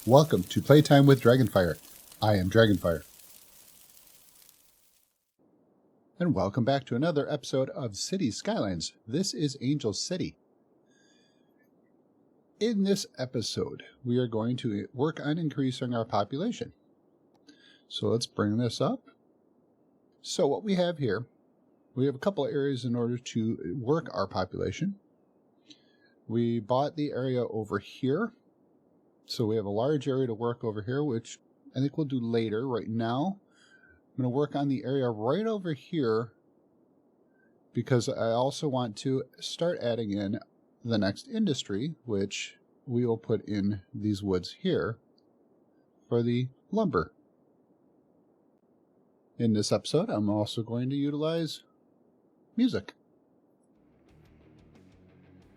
Welcome to Playtime with DragonFire. I am DragonFire. And welcome back to another episode of City Skylines. This is Angel City. In this episode, we are going to work on increasing our population. So let's bring this up. So what we have here, we have a couple of areas in order to work our population. We bought the area over here. So we have a large area to work over here, which I think we'll do later. Right now, I'm going to work on the area right over here because I also want to start adding in the next industry, which we will put in these woods here for the lumber. In this episode, I'm also going to utilize music.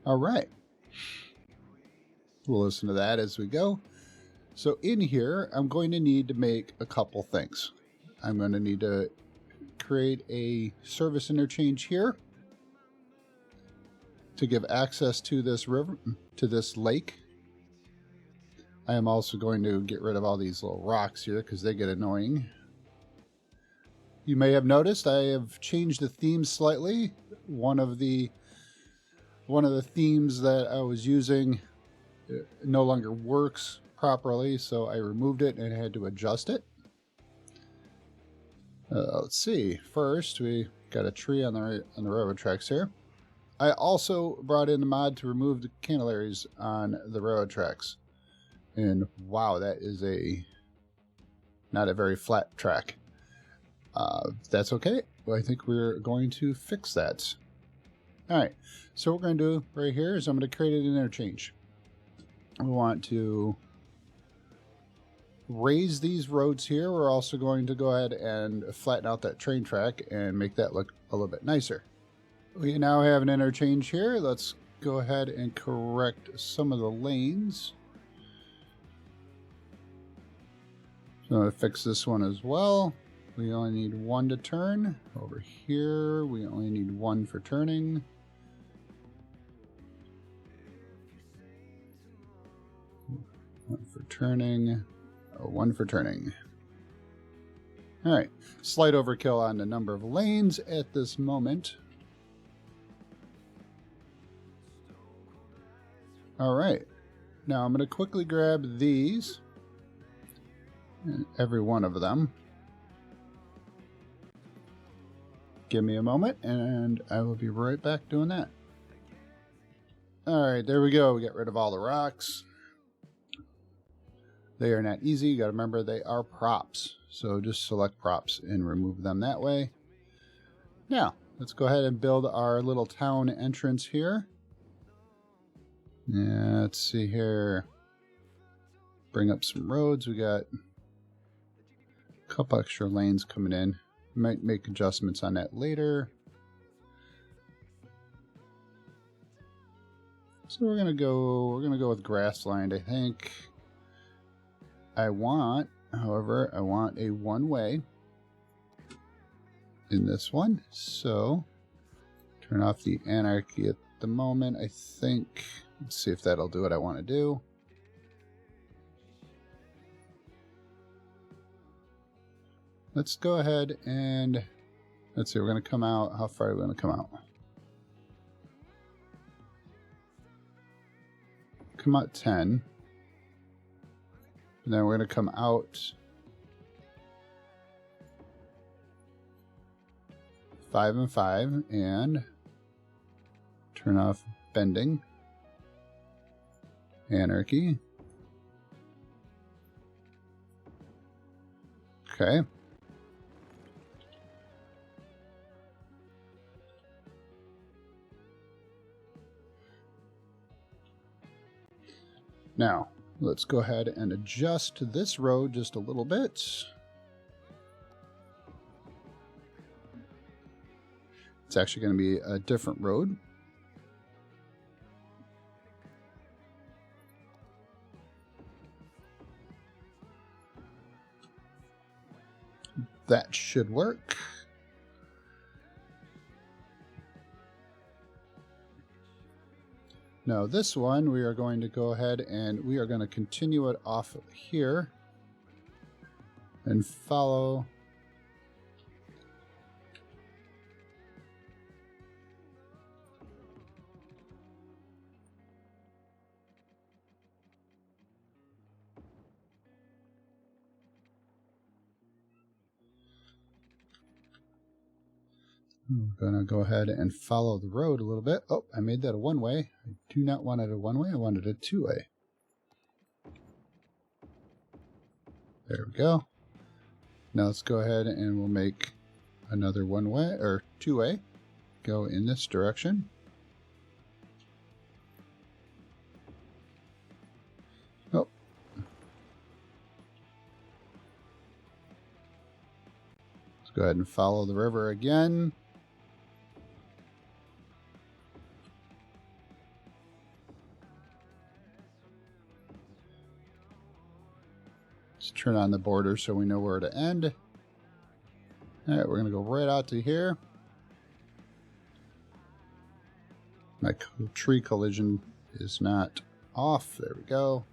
All right. We'll listen to that as we go. So in here, I'm going to need to make a couple things. I'm going to need to create a service interchange here to give access to this river, to this lake. I am also going to get rid of all these little rocks here because they get annoying. You may have noticed I have changed the theme slightly. One of the themes that I was using no longer works properly, so I removed it and had to adjust it. Let's see. First, we got a tree on the railroad tracks here. I also brought in the mod to remove the candelaries on the railroad tracks. And wow, that is not a very flat track. That's okay. Well, I think we're going to fix that. All right. So what we're going to do right here is I'm going to create an interchange. We want to raise these roads here. We're also going to go ahead and flatten out that train track and make that look a little bit nicer. We now have an interchange here. Let's go ahead and correct some of the lanes. So I'm going to fix this one as well. We only need one to turn. Over here, we only need one for turning. One for turning. Oh, one for turning. All right. Slight overkill on the number of lanes at this moment. All right. Now I'm going to quickly grab these. And every one of them. Give me a moment and I will be right back doing that. All right, there we go. We get rid of all the rocks. They are not easy. You got to remember they are props. So just select props and remove them that way. Now, let's go ahead and build our little town entrance here. Yeah, let's see here. Bring up some roads. We got a couple extra lanes coming in. Might make adjustments on that later. So we're gonna go with grassland, I think. However, I want a one-way in this one. So turn off the anarchy at the moment, I think. Let's see if that'll do what I want to do. Let's go ahead and let's see, we're going to come out. How far are we going to come out? Come out 10. And then we're going to come out 5 and 5 and turn off bending, anarchy. Okay. Now, let's go ahead and adjust this road just a little bit. It's actually going to be a different road. That should work. Now this one, we are going to go ahead and we are going to continue it off of here and follow. We're going to go ahead and follow the road a little bit. Oh, I made that a one-way. I do not want it a one-way. I wanted a two-way. There we go. Now let's go ahead and we'll make another one-way or two-way. Go in this direction. Oh. Let's go ahead and follow the river again. Let's turn on the border so we know where to end. All right, we're going to go right out to here. My tree collision is not off. There we go.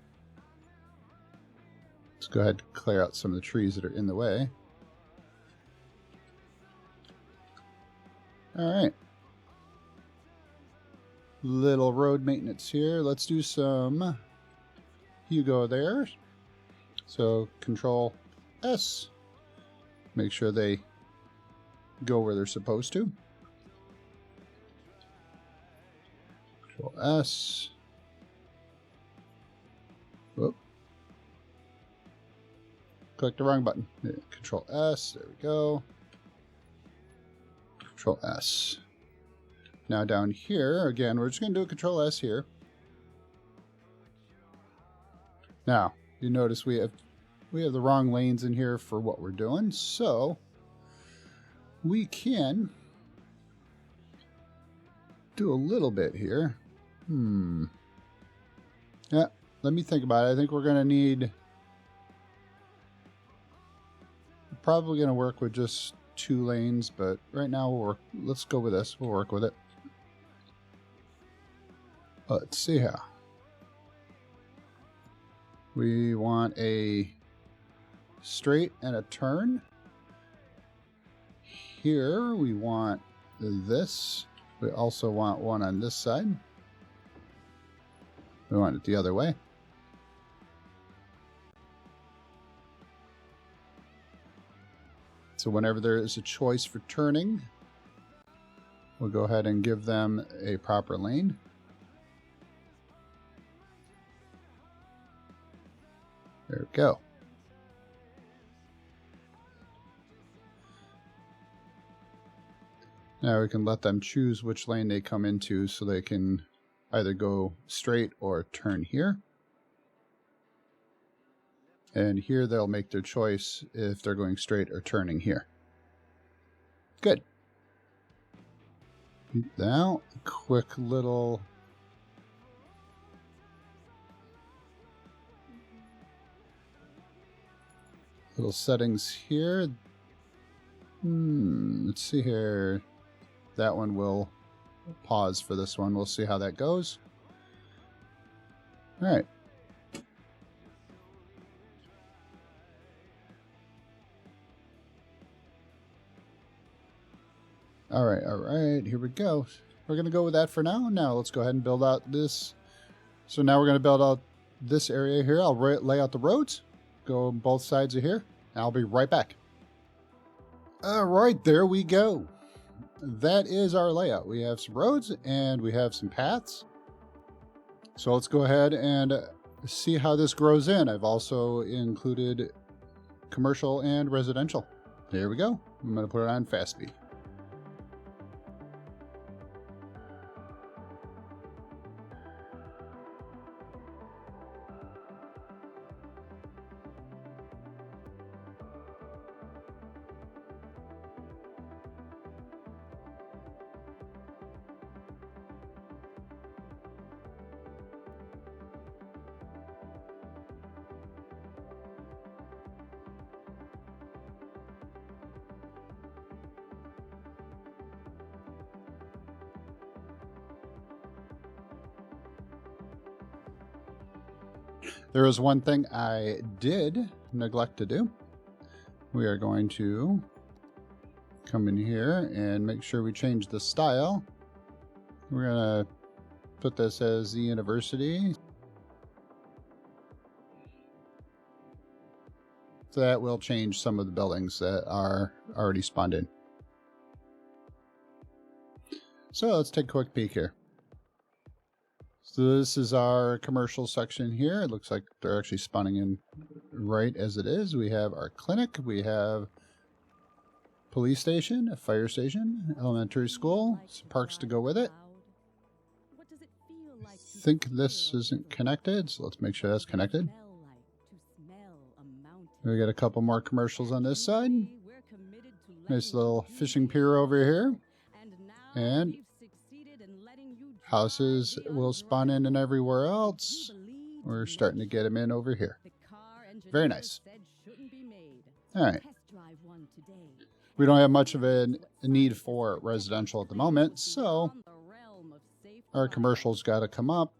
Let's go ahead and clear out some of the trees that are in the way. All right. Little road maintenance here. Let's do some Hugo there. So Control S. Make sure they go where they're supposed to. Control S. Whoop. Click the wrong button. Control S. There we go. Control S. Now down here, again, we're just going to do a Control S here. Now, you notice we have the wrong lanes in here for what we're doing, so we can do a little bit here. Yeah, let me think about it. I think we're going to need, probably going to work with just 2 lanes, but right now let's go with this. We'll work with it. Let's see how. We want a straight and a turn. Here we want this. We also want one on this side. We want it the other way. So whenever there is a choice for turning, we'll go ahead and give them a proper lane. There we go. Now we can let them choose which lane they come into so they can either go straight or turn here. And here they'll make their choice if they're going straight or turning here. Good. Now, quick little settings here. Let's see here. That one will pause for this one. We'll see how that goes. All right. All right, here we go. We're going to go with that for now. Now let's go ahead and build out this. So now we're going to build out this area here. I'll lay out the roads, go on both sides of here. I'll be right back. All right, there we go. That is our layout. We have some roads and we have some paths. So let's go ahead and see how this grows in. I've also included commercial and residential. There we go. I'm going to put it on fast speed. There is one thing I did neglect to do. We are going to come in here and make sure we change the style. We're going to put this as the university. That will change some of the buildings that are already spawned in. So let's take a quick peek here. So this is our commercial section here. It looks like they're actually spawning in right as it is. We have our clinic, we have police station, a fire station, elementary school, some parks to go with it. I think this isn't connected, so let's make sure that's connected. We got a couple more commercials on this side. Nice little fishing pier over here. And houses will spawn in and everywhere else. We're starting to get them in over here. Very nice. Alright. We don't have much of a need for residential at the moment, so our commercial's got to come up.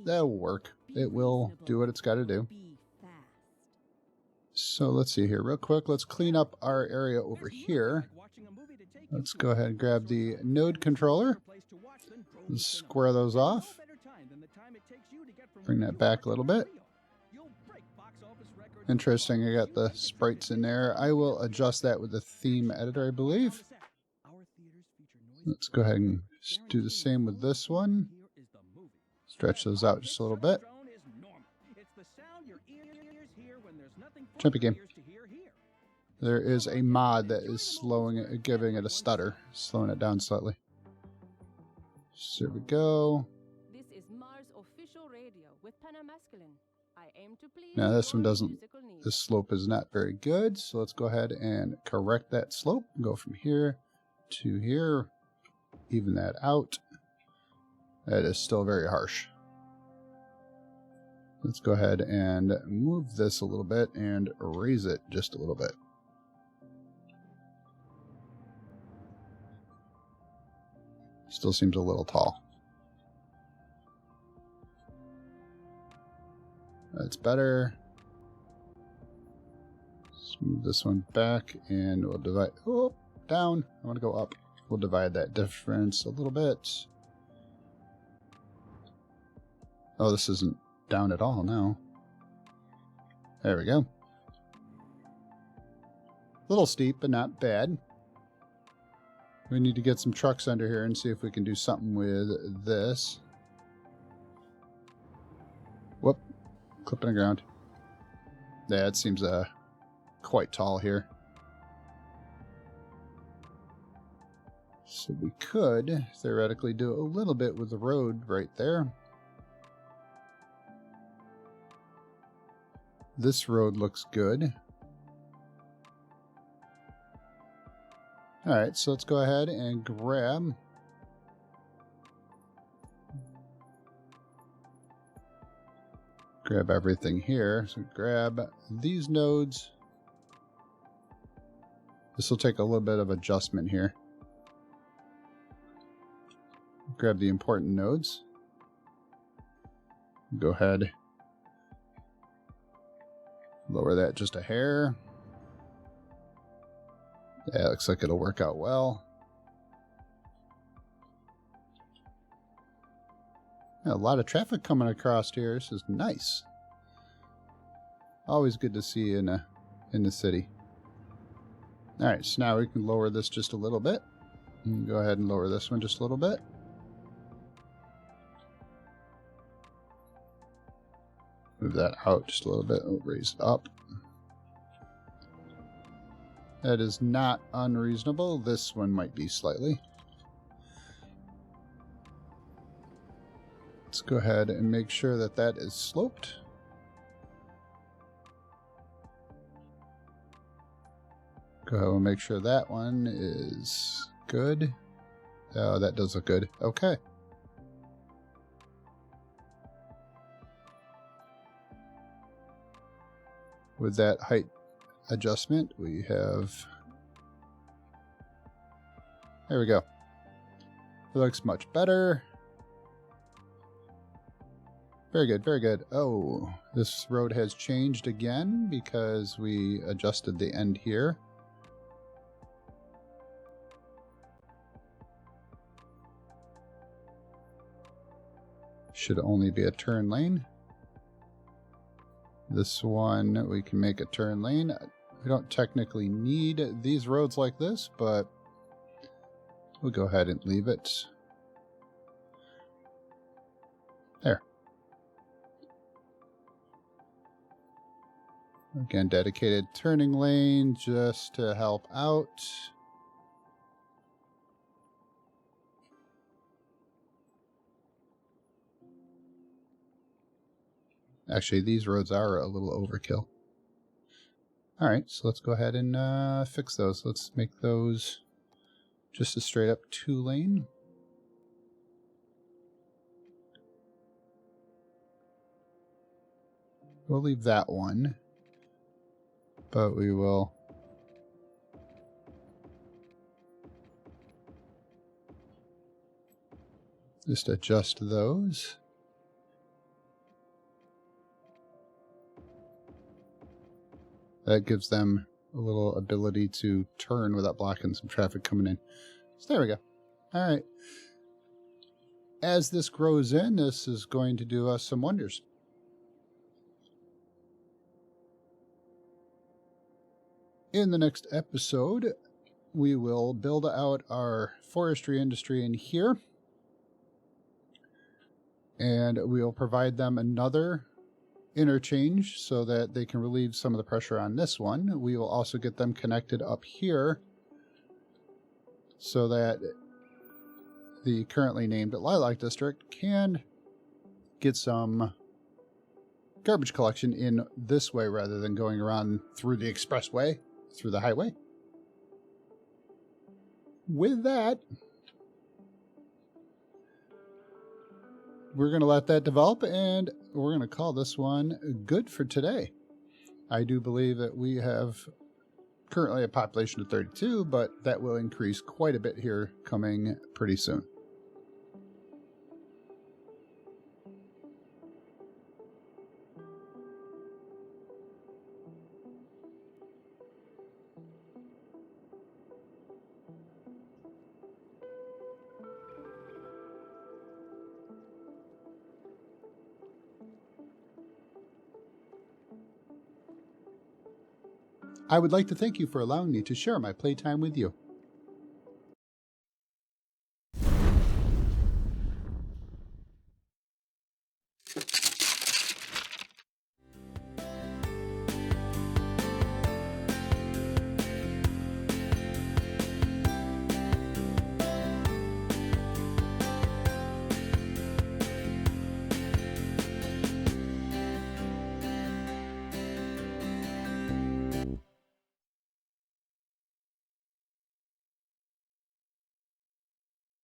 That'll work. It will do what it's got to do. So let's see here real quick. Let's clean up our area over here. Let's go ahead and grab the node controller. Let's square those off. Bring that back a little bit. Interesting, I got the sprites in there. I will adjust that with the theme editor, I believe. Let's go ahead and do the same with this one. Stretch those out just a little bit. Jumpy game. There is a mod that is slowing it, giving it a stutter, slowing it down slightly. So there we go. This is Mars official radio with Panamasculine. I aim to please. Now this one doesn't, this slope is not very good, so let's go ahead and correct that slope. Go from here to here, even that out. That is still very harsh. Let's go ahead and move this a little bit and raise it just a little bit. Still seems a little tall. That's better. Let's move this one back and we'll divide. Oh, down. I want to go up. We'll divide that difference a little bit. Oh, this isn't down at all now. There we go. A little steep, but not bad. We need to get some trucks under here and see if we can do something with this. Whoop. Clipping the ground. Yeah, it seems quite tall here. So we could theoretically do a little bit with the road right there. This road looks good. Alright, so let's go ahead and grab everything here. So grab these nodes. This will take a little bit of adjustment here. Grab the important nodes. Go ahead. Lower that just a hair. Yeah, it looks like it'll work out well. Yeah, a lot of traffic coming across here. This is nice. Always good to see in the city. Alright, so now we can lower this just a little bit. And go ahead and lower this one just a little bit. Move that out just a little bit. Oh, raise it up. That is not unreasonable. This one might be slightly. Let's go ahead and make sure that that is sloped. Go ahead and make sure that one is good. Oh, that does look good. Okay. With that height adjustment, we have... There we go. It looks much better. Very good, very good. Oh, this road has changed again because we adjusted the end here. Should only be a turn lane. This one, we can make a turn lane. We don't technically need these roads like this, but we'll go ahead and leave it. There. Again, dedicated turning lane just to help out. Actually, these roads are a little overkill. Alright, so let's go ahead and fix those. Let's make those just a straight up 2-lane. We'll leave that one, but we will just adjust those. That gives them a little ability to turn without blocking some traffic coming in. So there we go. All right. As this grows in, this is going to do us some wonders. In the next episode, we will build out our forestry industry in here. And we'll provide them another interchange so that they can relieve some of the pressure on this one. We will also get them connected up here so that the currently named Lilac District can get some garbage collection in this way rather than going around through the expressway, through the highway. With that, we're going to let that develop, and we're going to call this one good for today. I do believe that we have currently a population of 32, but that will increase quite a bit here coming pretty soon. I would like to thank you for allowing me to share my playtime with you.